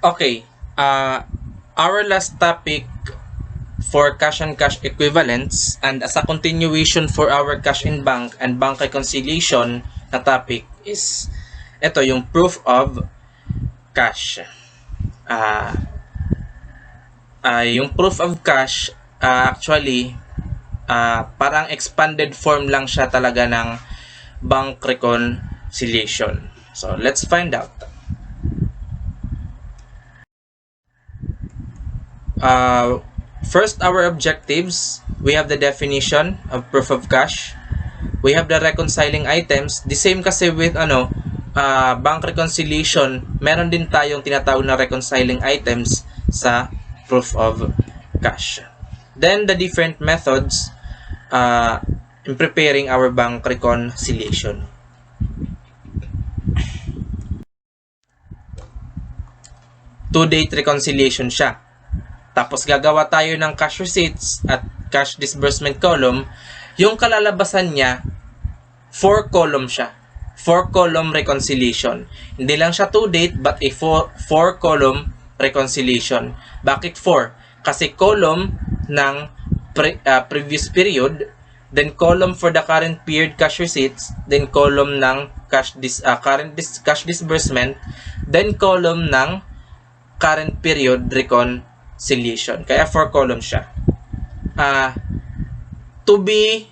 Okay, our last topic for cash and cash equivalents, and as a continuation for our cash in bank and bank reconciliation na topic is ito yung proof of cash. Yung proof of cash actually parang expanded form lang siya talaga ng bank reconciliation. So let's find out. First, our objectives. We have the definition of proof of cash. We have the reconciling items. The same kasi with bank reconciliation, meron din tayong tinatawag na reconciling items sa proof of cash. Then the different methods in preparing our bank reconciliation. Two-date reconciliation siya. Tapos gagawa tayo ng cash receipts at cash disbursement column. Yung kalalabasan niya, 4-column siya. 4-column reconciliation. Hindi lang siya 2-date but a 4-column reconciliation. Bakit 4? Kasi column ng previous period, then column for the current period cash receipts, then column ng cash disbursement, then column ng current period reconciliation. Kaya 4 columns siya. To be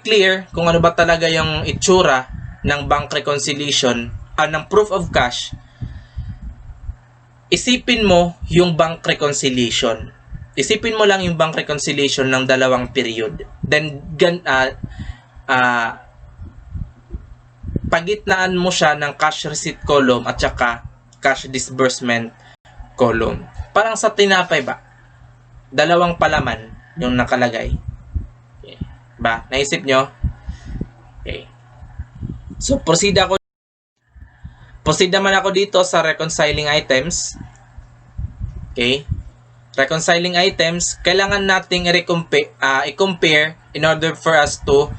clear kung ano ba talaga yung itsura ng bank reconciliation ng proof of cash, isipin mo yung bank reconciliation. Isipin mo lang yung bank reconciliation ng dalawang period. Then pagitnaan mo siya ng cash receipt column at saka cash disbursement column. Parang sa tinapay ba? Dalawang palaman yung nakalagay. Okay. Ba? Naisip nyo? Okay. So, proceed naman ako dito sa reconciling items. Okay. Reconciling items, kailangan nating i-compare in order for us to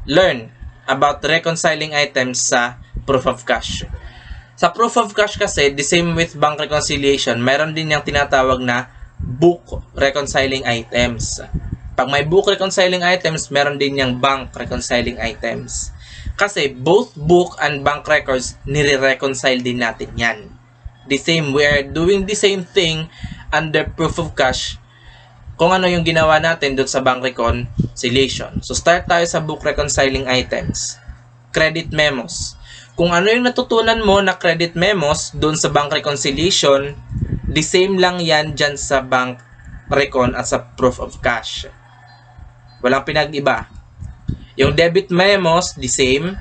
learn about reconciling items sa proof of cash. Sa proof of cash kasi, the same with bank reconciliation, meron din yung tinatawag na book reconciling items. Pag may book reconciling items, meron din yung bank reconciling items. Kasi both book and bank records, nire-reconcile din natin yan. The same, we are doing the same thing under proof of cash kung ano yung ginawa natin doon sa bank reconciliation. So, start tayo sa book reconciling items. Credit memos. Kung ano yung natutunan mo na credit memos doon sa bank reconciliation, the same lang yan dyan sa bank recon at sa proof of cash. Walang pinag-iba. Yung debit memos, the same.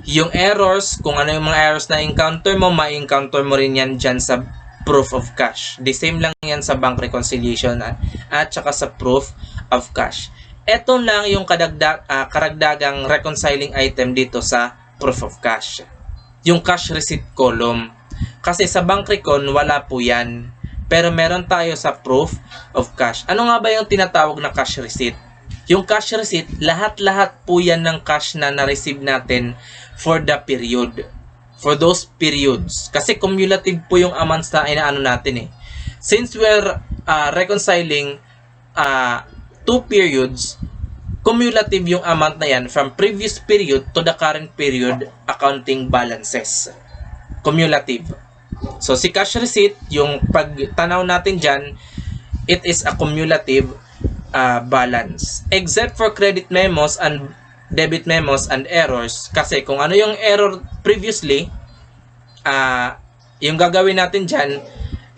Yung errors, kung ano yung mga errors na encounter mo, ma-encounter mo rin yan dyan sa proof of cash. The same lang yan sa bank reconciliation at saka sa proof of cash. Ito lang yung karagdagang reconciling item dito sa proof of cash. Yung cash receipt column. Kasi sa bank recon, wala po yan. Pero meron tayo sa proof of cash. Ano nga ba yung tinatawag na cash receipt? Yung cash receipt, lahat-lahat po yan ng cash na na-receive natin for the period. For those periods. Kasi cumulative po yung amounts na inaano natin eh. Since we're reconciling 2 periods, cumulative yung amount na yan from previous period to the current period accounting balances. Cumulative. So si cash receipt, yung pagtanaw natin dyan, it is a cumulative balance. Except for credit memos and debit memos and errors. Kasi kung ano yung error previously, yung gagawin natin dyan,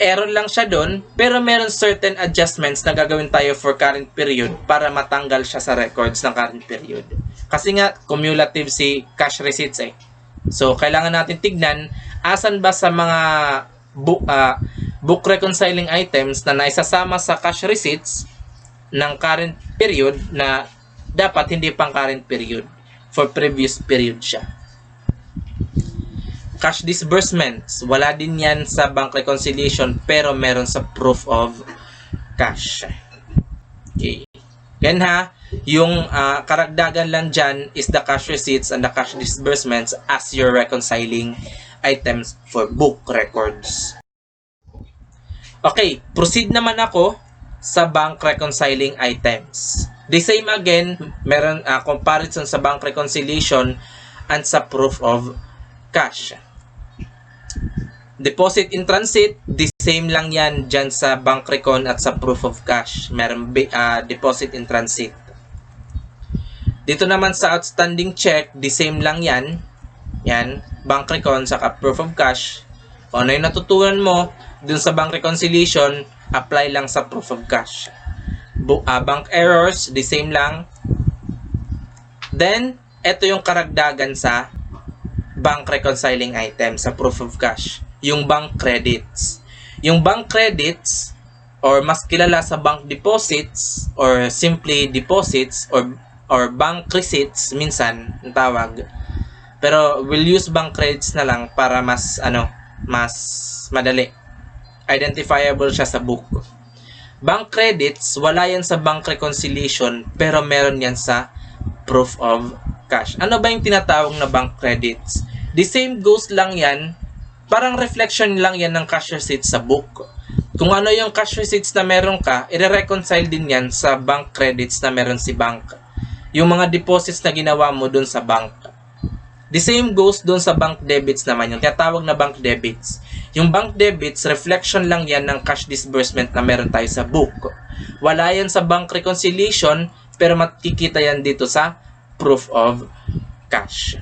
error lang siya doon, pero meron certain adjustments na gagawin tayo for current period para matanggal siya sa records ng current period. Kasi nga, cumulative si cash receipts eh. So, kailangan natin tignan, asan ba sa mga book reconciling items na naisasama sa cash receipts ng current period na dapat hindi pang current period. For previous period siya. Cash disbursements, wala din yan sa bank reconciliation pero meron sa proof of cash. Okay. Yan ha. Yung karagdagan lang dyan is the cash receipts and the cash disbursements as your reconciling items for book records. Okay, proceed naman ako sa bank reconciling items. The same again, meron comparison sa bank reconciliation and sa proof of cash. Deposit in transit, the same lang yan dyan sa bank recon at sa proof of cash. Meron deposit in transit. Dito naman sa outstanding check, the same lang yan. Yan, bank recon saka proof of cash. Kung ano yung natutunan mo dun sa bank reconciliation, apply lang sa proof of cash. Bank errors, the same lang. Then, ito yung karagdagan sa bank reconciling item sa proof of cash. Yung bank credits. Yung bank credits, or mas kilala sa bank deposits, or simply deposits, or bank receipts, minsan, ang tawag. Pero, we'll use bank credits na lang para mas madali. Identifiable siya sa book. Bank credits, wala yan sa bank reconciliation, pero meron yan sa proof of cash. Ano ba yung tinatawag na bank credits? The same goes lang yan, parang reflection lang yan ng cash receipts sa book. Kung ano yung cash receipts na meron ka, i-reconcile din yan sa bank credits na meron si bank. Yung mga deposits na ginawa mo dun sa bank. The same goes dun sa bank debits naman, yung tinatawag na bank debits. Yung bank debits, reflection lang yan ng cash disbursement na meron tayo sa book. Wala yan sa bank reconciliation, pero makikita yan dito sa proof of cash.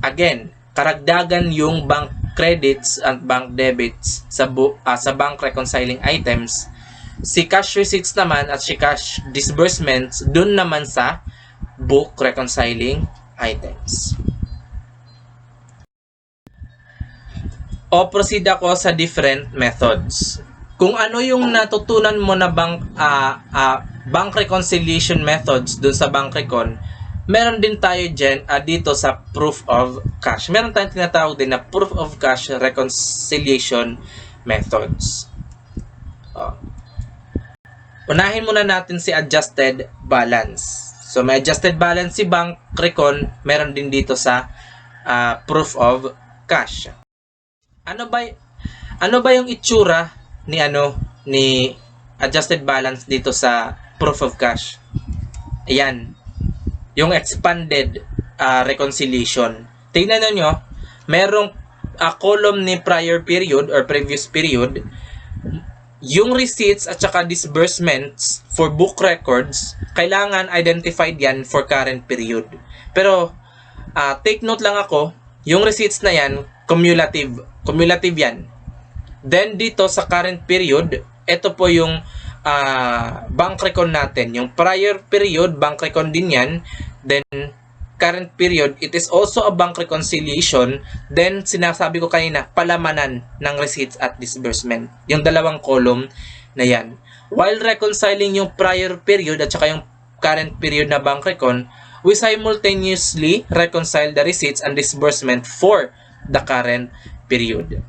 Again, karagdagan yung bank credits at bank debits sa bank reconciling items. Si cash receipts naman at si cash disbursements dun naman sa book reconciling items. O proceed ako sa different methods. Kung ano yung natutunan mo na bank reconciliation methods dun sa bank recon, meron din tayo dyan dito sa proof of cash. Meron tayong tinatawag din na proof of cash reconciliation methods. Unahin muna natin si adjusted balance. So may adjusted balance si bank recon, meron din dito sa proof of cash. Ano ba yung itsura ni adjusted balance dito sa proof of cash? Ayan. Yung expanded reconciliation. Tingnan nyo, merong column ni prior period or previous period. Yung receipts at saka disbursements for book records, kailangan identified yan for current period. Pero, take note lang ako, yung receipts na yan, cumulative yan. Then, dito sa current period, ito po yung bank recon natin. Yung prior period, bank recon din yan. Then, current period, it is also a bank reconciliation. Then, sinasabi ko kanina, palamanan ng receipts at disbursement. Yung dalawang column na yan. While reconciling yung prior period at saka yung current period na bank recon, we simultaneously reconcile the receipts and disbursement for the current period.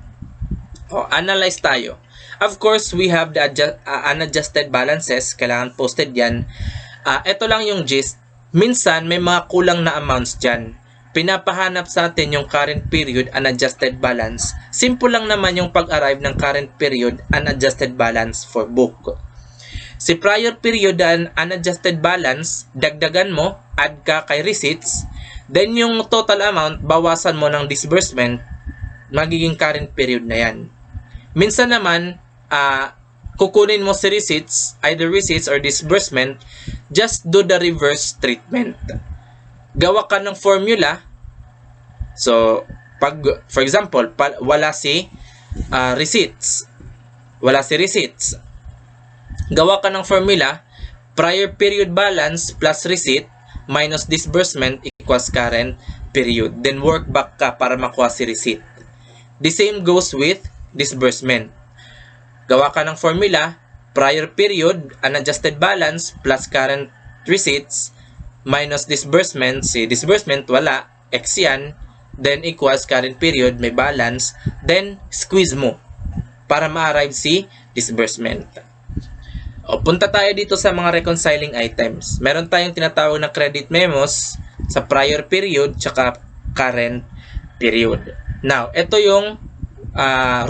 Analyze tayo. Of course, we have the unadjusted balances. Kailangan posted yan. Ito lang yung gist. Minsan, may mga kulang na amounts dyan. Pinapahanap sa atin yung current period unadjusted balance. Simple lang naman yung pag-arrive ng current period unadjusted balance for book. Si prior period unadjusted balance, dagdagan mo, add ka kay receipts. Then yung total amount, bawasan mo ng disbursement, magiging current period na yan. Minsan naman, kukunin mo si receipts, either receipts or disbursement, just do the reverse treatment. Gawa ka ng formula. So, for example, wala si receipts. Gawa ka ng formula, prior period balance plus receipt minus disbursement equals current period. Then work back ka para makuha si receipt. The same goes with disbursement. Gawa ka ng formula, prior period, unadjusted balance, plus current receipts, minus disbursement. Si disbursement, wala, X yan, then equals current period, may balance, then squeeze mo para ma-arrive si disbursement. O, punta tayo dito sa mga reconciling items. Meron tayong tinatawag na credit memos sa prior period tsaka current period. Now, ito yung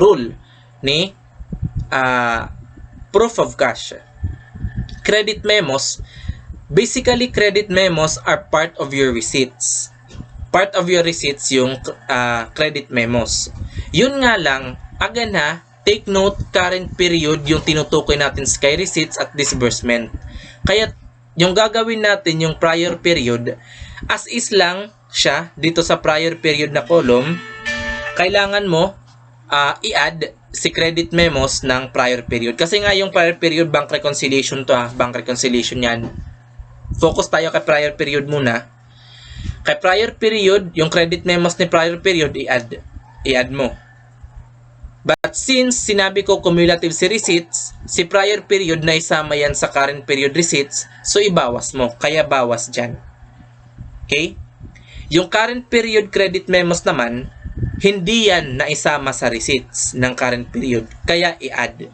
rule ni proof of cash. Credit memos, basically credit memos are part of your receipts. Part of your receipts yung credit memos. Yun nga lang, again ha, take note, current period yung tinutukoy natin sa kay receipts at disbursement. Kaya yung gagawin natin yung prior period, as is lang siya dito sa prior period na column, kailangan mo i-add si credit memos ng prior period. Kasi nga yung prior period, bank reconciliation to bank reconciliation yan. Focus tayo kay prior period muna. Kay prior period, yung credit memos ni prior period, i-add mo. But since sinabi ko cumulative si receipts, si prior period na isama yan sa current period receipts, so ibawas mo. Kaya bawas dyan. Okay? Yung current period credit memos naman, hindi yan naisama sa receipts ng current period. Kaya i-add.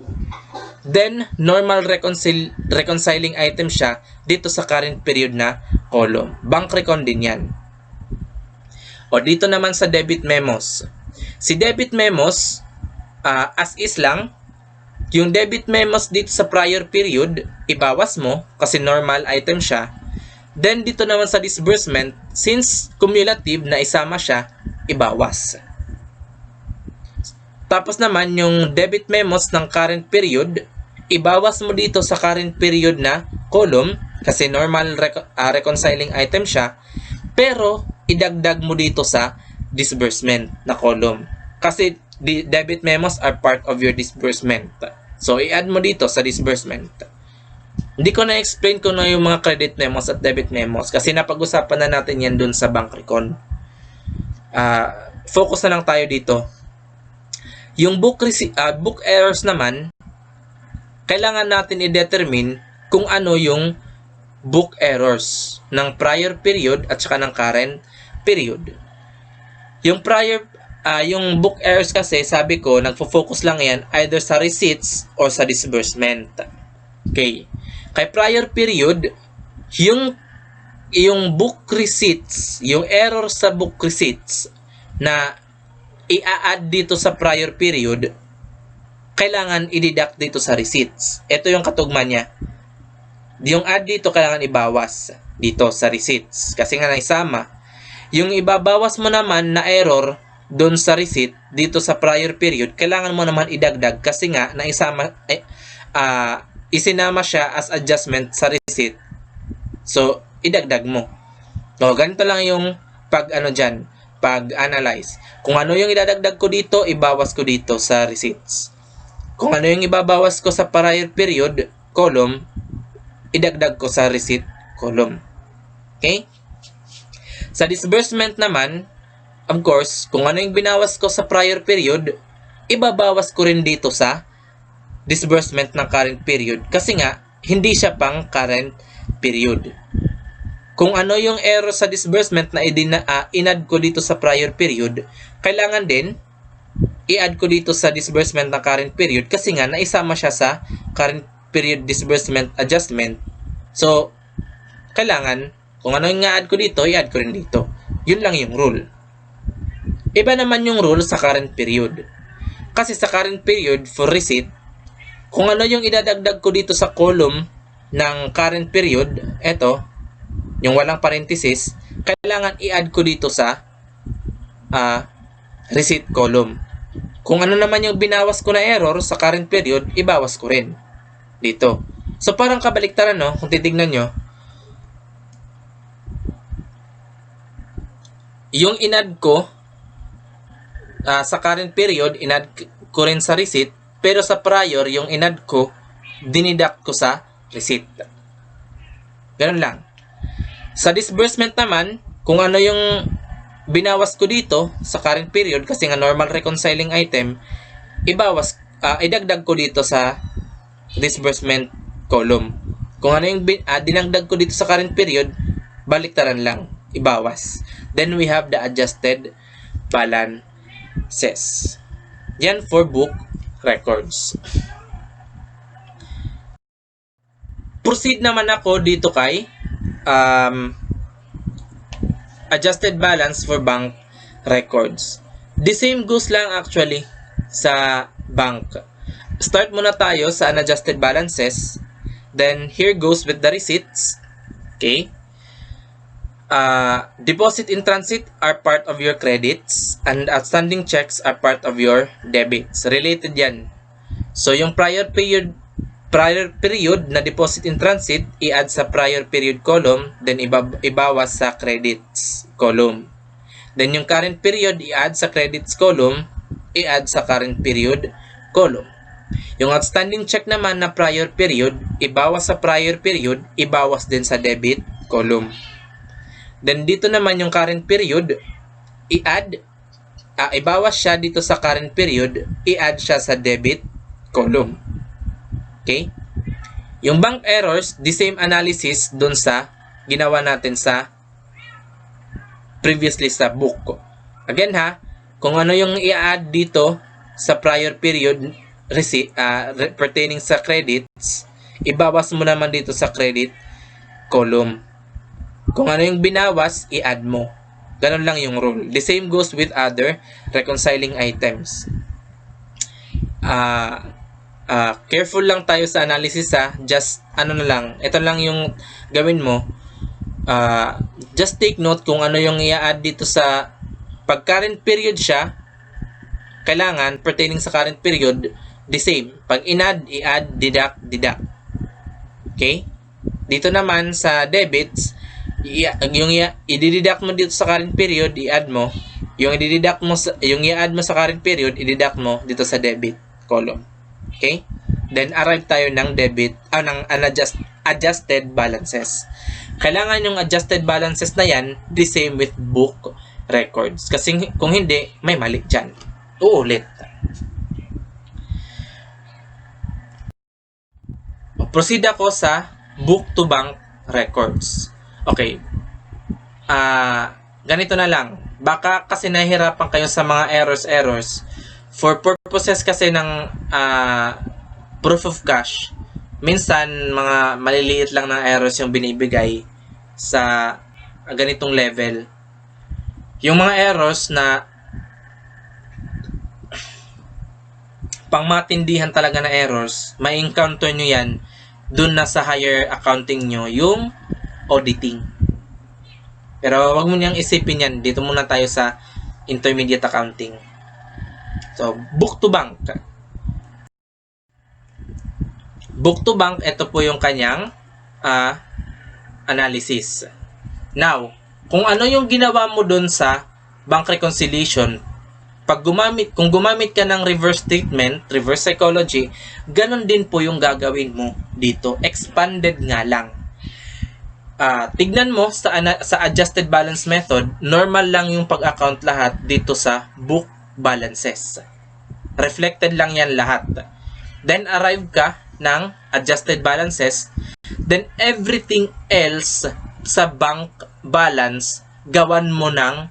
Then, normal reconciling item siya dito sa current period na column. Bank recon din yan. O dito naman sa debit memos. Si debit memos, as is lang, yung debit memos dito sa prior period, ibawas mo kasi normal item siya. Then dito naman sa disbursement, since cumulative na isama siya, ibawas. Tapos naman yung debit memos ng current period, ibawas mo dito sa current period na column kasi normal reconciling item siya, pero idagdag mo dito sa disbursement na column kasi the debit memos are part of your disbursement. So i-add mo dito sa disbursement. Hindi ko na-explain kung ano yung mga credit memos at debit memos kasi napag-usapan na natin yan dun sa bank recon. Focus na lang tayo dito. Yung book errors naman, kailangan natin i-determine kung ano yung book errors ng prior period at saka ng current period. Yung yung book errors kasi, sabi ko, nagfo-focus lang yan either sa receipts or sa disbursement. Okay. Kay prior period, yung book receipts, yung error sa book receipts na i-add dito sa prior period, kailangan i-deduct dito sa receipts. Ito yung katugma niya. Yung add dito, kailangan ibawas dito sa receipts. Kasi nga naisama. Yung ibabawas mo naman na error doon sa receipt, dito sa prior period, kailangan mo naman idagdag kasi nga naisama, isinama siya as adjustment sa receipt. So, idagdag mo. So, ganito lang yung pag-analyze. Kung ano yung idadagdag ko dito, ibawas ko dito sa receipts. Kung ano yung ibabawas ko sa prior period column, idagdag ko sa receipt column. Okay? Sa disbursement naman, of course, kung ano yung binawas ko sa prior period, ibabawas ko rin dito sa disbursement ng current period kasi nga, hindi siya pang current period. Kung ano yung error sa disbursement na in-add ko dito sa prior period, kailangan din i-add ko dito sa disbursement ng current period kasi nga naisama siya sa current period disbursement adjustment. So, kailangan, kung ano yung i-add ko dito, i-add ko rin dito. Yun lang yung rule. Iba naman yung rule sa current period. Kasi sa current period for receipt, kung ano yung idadagdag ko dito sa column ng current period, eto, yung walang parenthesis, kailangan i-add ko dito sa receipt column. Kung ano naman yung binawas ko na error sa current period, ibawas ko rin dito. So parang kabaliktaran, no? Kung titignan nyo, yung in-add ko sa current period, in-add ko rin sa receipt, pero sa prior, yung in-add ko, diniduct ko sa receipt. Ganun lang. Sa disbursement naman, kung ano yung binawas ko dito sa current period kasi nga normal reconciling item, idagdag ko dito sa disbursement column. Kung ano yung dinagdag ko dito sa current period, baliktaran lang, ibawas. Then we have the adjusted balances. Yan for book records. Proceed naman ako dito kay adjusted balance for bank records. The same goes lang actually sa bank. Start muna tayo sa unadjusted balances. Then here goes with the receipts. Okay. Deposit in transit are part of your credits and outstanding checks are part of your debits. Related yan. So yung prior period na deposit in transit, i-add sa prior period column, then ibawas sa credits column. Then yung current period, i-add sa credits column, i-add sa current period column. Yung outstanding check naman na prior period, ibawas sa prior period, ibawas din sa debit column. Then dito naman yung current period, ibawas siya dito sa current period, i-add siya sa debit column. Okay? Yung bank errors, the same analysis dun sa ginawa natin sa previously sa book. Again ha, kung ano yung i-add dito sa prior period pertaining sa credits, ibawas mo naman dito sa credit column. Kung ano yung binawas, i-add mo. Ganun lang yung rule. The same goes with other reconciling items. Careful lang tayo sa analysis ha. Just ano na lang, ito lang yung gawin mo. Just take note kung ano yung i-add dito sa pag current period siya, kailangan pertaining sa current period, the same. Pag in-add, i-add, deduct. Okay? Dito naman sa debits, yung i-deduct mo dito sa current period, i-add mo. Yung i-add mo sa current period, i-deduct mo dito sa debit column. Okay? Then arrive tayo ng ng adjusted balances. Kailangan yung adjusted balances na yan the same with book records. Kasi kung hindi, may mali dyan. Uulit. Proceed ako sa book to bank records. Okay. Ganito na lang. Baka kasi nahihirapan kayo sa mga errors. For purposes kasi ng proof of cash, minsan mga maliliit lang na errors yung binibigay sa ganitong level. Yung mga errors na pangmatindihan talaga na errors, may encounter nyo yan dun na sa higher accounting nyo, yung auditing. Pero wag mo niyang isipin yan. Dito muna tayo sa intermediate accounting. So, book to bank. Book to bank, ito po yung kanyang analysis. Now, kung ano yung ginawa mo dun sa bank reconciliation, kung gumamit ka ng reverse statement, reverse psychology, ganun din po yung gagawin mo dito. Expanded nga lang. Tignan mo sa adjusted balance method, normal lang yung pag-account lahat dito sa book balances. Reflected lang yan lahat. Then arrive ka ng adjusted balances. Then everything else sa bank balance, gawan mo ng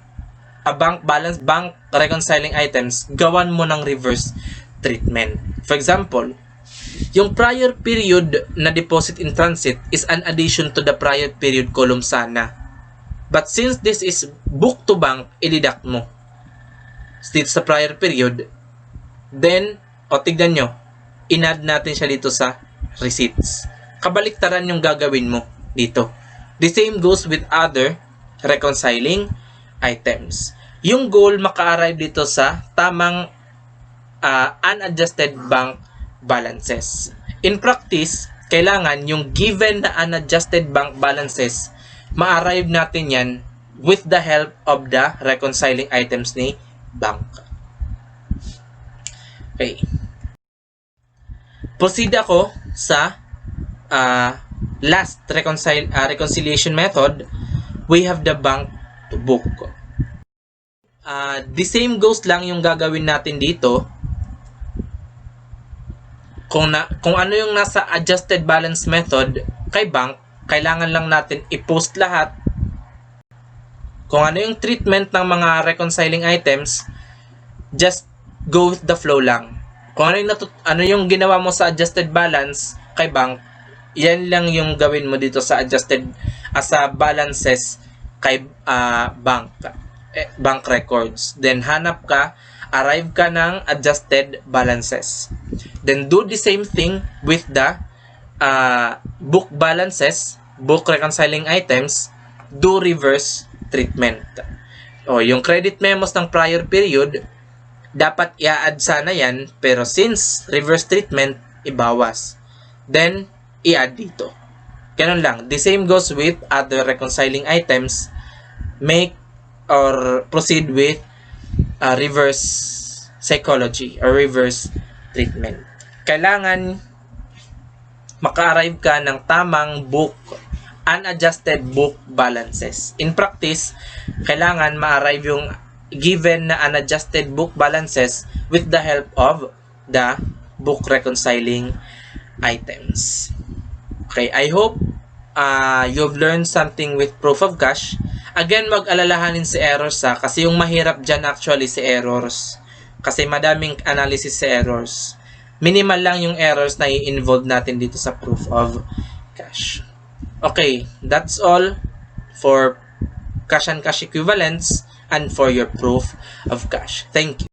bank balance, bank reconciling items, gawan mo ng reverse treatment. For example, yung prior period na deposit in transit is an addition to the prior period column sana. But since this is book to bank, i-deduct mo dito sa prior period. Then, tignan nyo, in-add natin siya dito sa receipts. Kabaliktaran yung gagawin mo dito. The same goes with other reconciling items. Yung goal, maka-arrive dito sa tamang unadjusted bank balances. In practice, kailangan yung given na unadjusted bank balances, ma-arrive natin yan with the help of the reconciling items ni bank. Okay. Proceed ako sa last reconciliation method. We have the bank to book. The same goes lang yung gagawin natin dito. Kung ano yung nasa adjusted balance method kay bank, kailangan lang natin i-post lahat. Kung ano yung treatment ng mga reconciling items, just go with the flow lang. Kung ano yung ginawa mo sa adjusted balance kay bank, Yan lang yung gawin mo dito sa adjusted sa balances kay bank records. Then hanap ka, arrive ka ng adjusted balances. Then do the same thing with the book balances, book reconciling items, do reverse treatment. O, yung credit memos ng prior period, dapat i-add sana yan, pero since reverse treatment, ibawas. Then, i-add dito. Ganun lang. The same goes with other reconciling items. Make or proceed with reverse psychology or reverse treatment. Kailangan maka-arrive ka ng tamang book, unadjusted book balances. In practice, kailangan ma-arrive yung given na unadjusted book balances with the help of the book reconciling items. Okay, I hope you've learned something with proof of cash. Again, mag-alalahanin si errors kasi yung mahirap dyan actually si errors. Kasi madaming analysis si errors. Minimal lang yung errors na i-involve natin dito sa proof of cash. Okay, that's all for cash and cash equivalents and for your proof of cash. Thank you.